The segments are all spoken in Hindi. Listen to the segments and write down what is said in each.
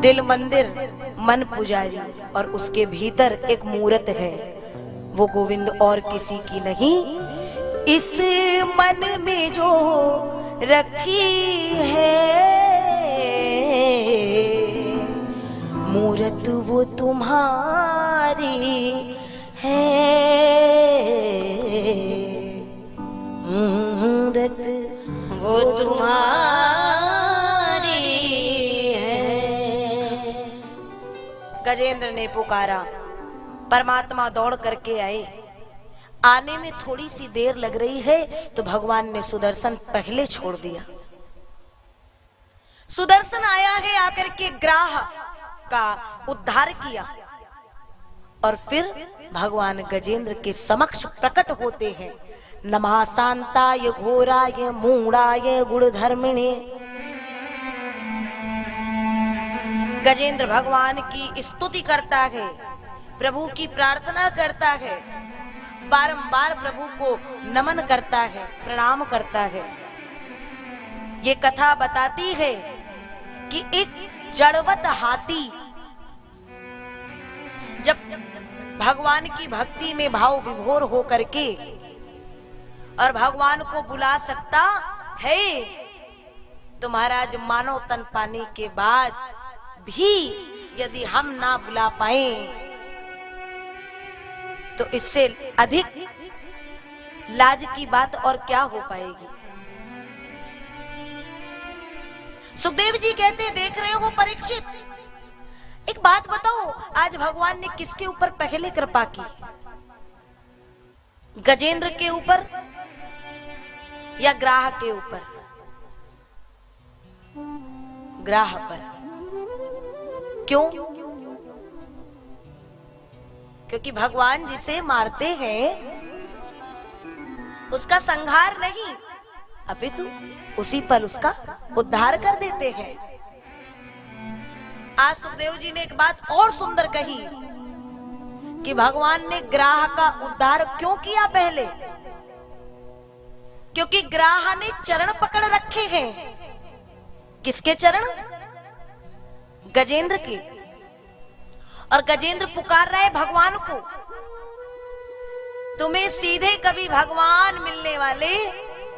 दिल मंदिर मन पुजारी और उसके भीतर एक मूरत है, वो गोविंद और किसी की नहीं। इस मन में जो रखी है मूरत वो तुम्हारी है, मूरत वो तुम्हारी है। गजेंद्र ने पुकारा, परमात्मा दौड़ करके आए। आने में थोड़ी सी देर लग रही है तो भगवान ने सुदर्शन पहले छोड़ दिया। सुदर्शन आया है, आकर के ग्राह का उद्धार किया और फिर भगवान गजेंद्र के समक्ष प्रकट होते हैं। नमः शांताय घोराय मूढ़ाय गुणधर्मिणे। गजेंद्र भगवान की स्तुति करता है, प्रभु की प्रार्थना करता है, बारंबार प्रभु को नमन करता है, प्रणाम करता है। ये कथा बताती है कि एक जड़वत हाथी जब भगवान की भक्ति में भाव विभोर हो करके और भगवान को बुला सकता है तो महाराज मानव तन पाने के बाद भी यदि हम ना बुला पाए तो इससे अधिक लाज की बात और क्या हो पाएगी। सुखदेव जी कहते, देख रहे हो परीक्षित, एक बात बताओ, आज भगवान ने किसके ऊपर पहले कृपा की, गजेंद्र के ऊपर या ग्राह के ऊपर? ग्राह पर। क्यों? क्योंकि भगवान जिसे मारते हैं उसका संहार नहीं अपितु उसी पल उसका उद्धार कर देते हैं। आज सुखदेव जी ने एक बात और सुंदर कही कि भगवान ने ग्राह का उद्धार क्यों किया पहले? क्योंकि ग्राह ने चरण पकड़ रखे हैं। किसके चरण? गजेंद्र के। और गजेंद्र पुकार रहा है भगवान को। तुम्हें सीधे कभी भगवान मिलने वाले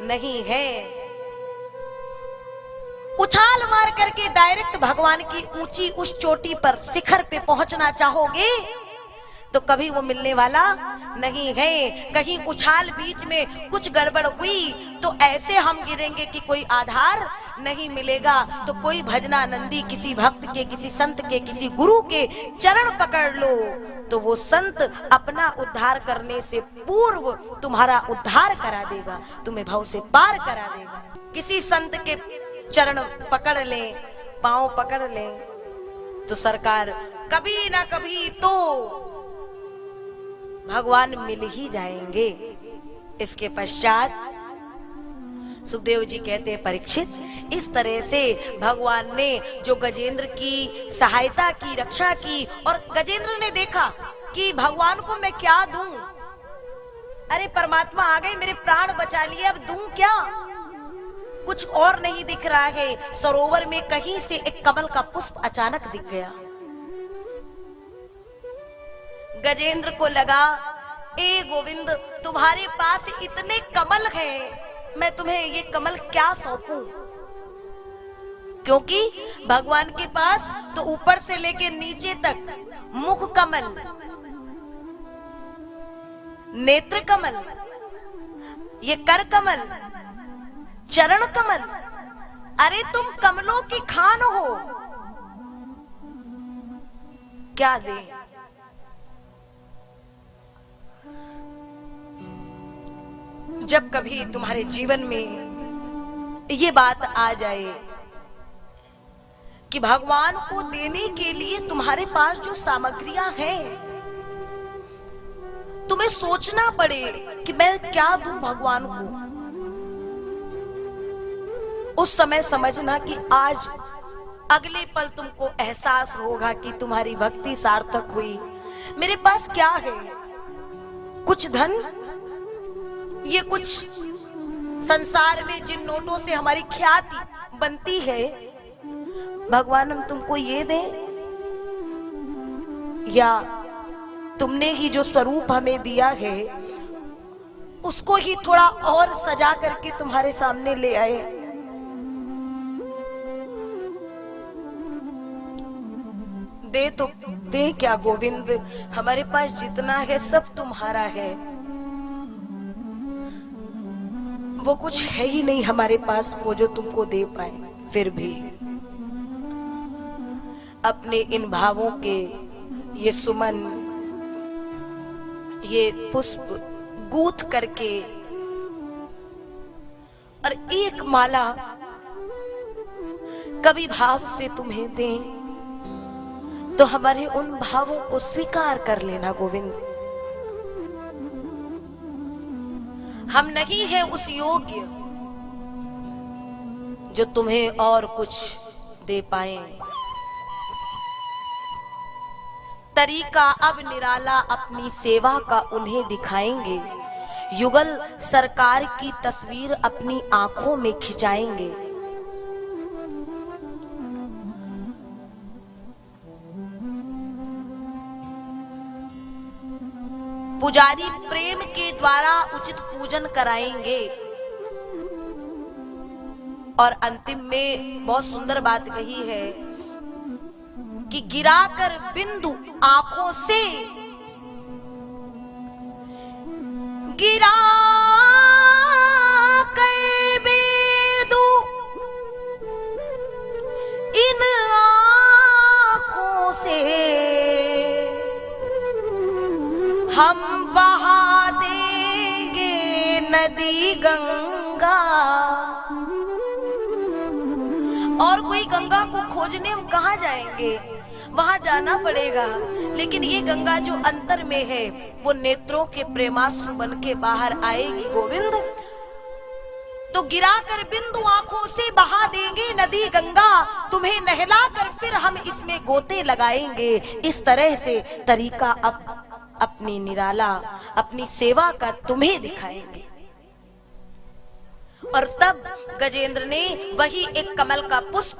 नहीं है। उछाल मार करके डायरेक्ट भगवान की ऊंची उस चोटी पर शिखर पे पहुंचना चाहोगे तो कभी वो मिलने वाला नहीं है। कहीं उछाल बीच में कुछ गड़बड़ हुई तो ऐसे हम गिरेंगे कि कोई आधार नहीं मिलेगा। तो कोई भजनानंदी किसी भक्त के, किसी संत के, किसी गुरु के चरण पकड़ लो तो वो संत अपना उद्धार करने से पूर्व तुम्हारा उद्धार करा देगा, तुम्हें भव से पार करा देगा। किसी संत के चरण पकड़ लें, पांव पकड़ लें तो सरकार कभी ना कभी तो भगवान मिल ही जाएंगे। इसके पश्चात सुखदेव जी कहते हैं, परीक्षित, इस तरह से भगवान ने जो गजेंद्र की सहायता की, रक्षा की, और गजेंद्र ने देखा कि भगवान को मैं क्या दूं? अरे परमात्मा आ गए, मेरे प्राण बचा लिए, अब दूं क्या? कुछ और नहीं दिख रहा है। सरोवर में कहीं से एक कमल का पुष्प अचानक दिख गया। गजेंद्र को लगा, ए गोविंद, तुम्हारे पास इतने कमल हैं, मैं तुम्हें ये कमल क्या सौंपूं? क्योंकि भगवान के पास तो ऊपर से लेके नीचे तक मुख कमल, नेत्र कमल, ये कर कमल, चरण कमल, अरे तुम कमलों की खान हो, क्या दे? जब कभी तुम्हारे जीवन में ये बात आ जाए कि भगवान को देने के लिए तुम्हारे पास जो सामग्रियां हैं, तुम्हें सोचना पड़े कि मैं क्या दूं भगवान को, उस समय समझना कि आज अगले पल तुमको एहसास होगा कि तुम्हारी भक्ति सार्थक हुई। मेरे पास क्या है? कुछ धन, ये कुछ संसार में जिन नोटों से हमारी ख्याति बनती है भगवान हम तुमको ये दें, या तुमने ही जो स्वरूप हमें दिया है उसको ही थोड़ा और सजा करके तुम्हारे सामने ले आए। दे तो दे क्या गोविंद, हमारे पास जितना है सब तुम्हारा है, वो कुछ है ही नहीं हमारे पास वो जो तुमको दे पाए। फिर भी अपने इन भावों के ये सुमन, ये पुष्प गूंथ करके और एक माला कभी भाव से तुम्हें दें तो हमारे उन भावों को स्वीकार कर लेना गोविंद। हम नहीं है उस योग्य जो तुम्हें और कुछ दे पाए। तरीका अब निराला अपनी सेवा का उन्हें दिखाएंगे, युगल सरकार की तस्वीर अपनी आंखों में खिंचाएंगे। पुजारी प्रेम के द्वारा उचित पूजन कराएंगे। और अंतिम में बहुत सुंदर बात कही है कि गिराकर बिंदु आंखों से, गिरा कर बिंदु इन आंखों से हम बहा देंगे नदी गंगा। और कोई गंगा को खोजने हम कहाँ जाएंगे, वहां जाना पड़ेगा, लेकिन ये गंगा जो अंतर में है वो नेत्रों के प्रेमाश्रु बन के बाहर आएगी गोविंद। तो गिराकर बिंदु आंखों से बहा देंगे नदी गंगा, तुम्हें नहलाकर फिर हम इसमें गोते लगाएंगे। इस तरह से तरीका अब अपनी निराला, अपनी सेवा का तुम्हें दिखाएंगे। और तब गजेंद्र ने वही एक कमल का पुष्प